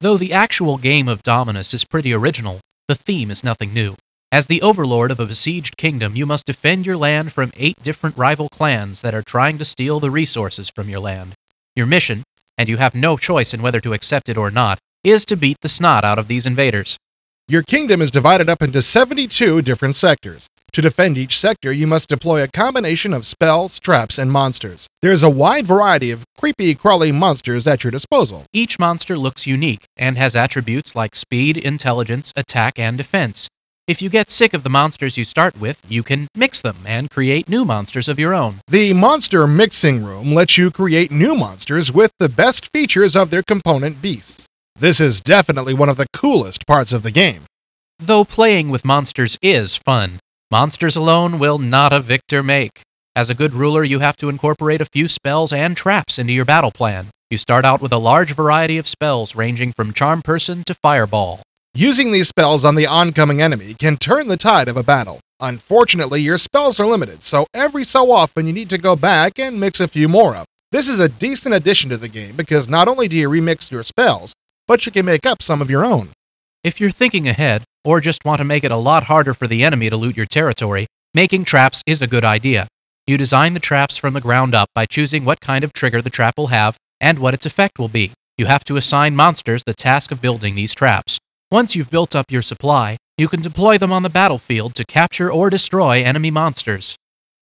Though the actual game of Dominus is pretty original, the theme is nothing new. As the overlord of a besieged kingdom, you must defend your land from 8 different rival clans that are trying to steal the resources from your land. Your mission, and you have no choice in whether to accept it or not, is to beat the snot out of these invaders. Your kingdom is divided up into 72 different sectors. To defend each sector, you must deploy a combination of spells, traps, and monsters. There's a wide variety of creepy, crawly monsters at your disposal. Each monster looks unique and has attributes like speed, intelligence, attack, and defense. If you get sick of the monsters you start with, you can mix them and create new monsters of your own. The Monster Mixing Room lets you create new monsters with the best features of their component beasts. This is definitely one of the coolest parts of the game. Though playing with monsters is fun, monsters alone will not a victor make. As a good ruler, you have to incorporate a few spells and traps into your battle plan. You start out with a large variety of spells ranging from Charm Person to Fireball. Using these spells on the oncoming enemy can turn the tide of a battle. Unfortunately, your spells are limited, so every so often you need to go back and mix a few more up. This is a decent addition to the game because not only do you remix your spells, but you can make up some of your own. If you're thinking ahead, or just want to make it a lot harder for the enemy to loot your territory, making traps is a good idea. You design the traps from the ground up by choosing what kind of trigger the trap will have and what its effect will be. You have to assign monsters the task of building these traps. Once you've built up your supply, you can deploy them on the battlefield to capture or destroy enemy monsters.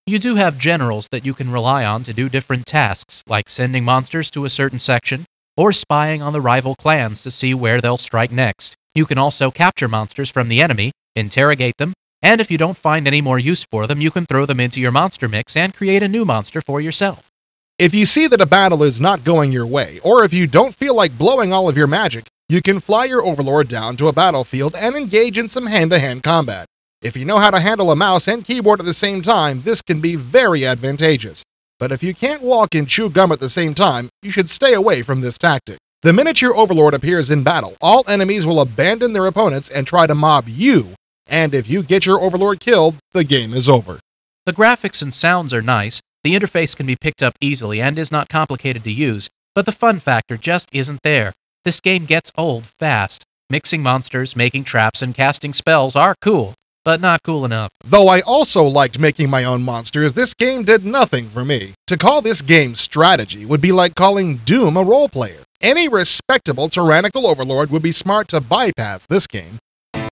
You do have generals that you can rely on to do different tasks, like sending monsters to a certain section, or spying on the rival clans to see where they'll strike next. You can also capture monsters from the enemy, interrogate them, and if you don't find any more use for them, you can throw them into your monster mix and create a new monster for yourself. If you see that a battle is not going your way, or if you don't feel like blowing all of your magic, you can fly your overlord down to a battlefield and engage in some hand-to-hand combat. If you know how to handle a mouse and keyboard at the same time, this can be very advantageous. But if you can't walk and chew gum at the same time, you should stay away from this tactic. The minute your overlord appears in battle, all enemies will abandon their opponents and try to mob you, and if you get your overlord killed, the game is over. The graphics and sounds are nice, the interface can be picked up easily and is not complicated to use, but the fun factor just isn't there. This game gets old fast. Mixing monsters, making traps, and casting spells are cool, but not cool enough. Though I also liked making my own monsters, this game did nothing for me. To call this game strategy would be like calling Doom a role player. Any respectable tyrannical overlord would be smart to bypass this game.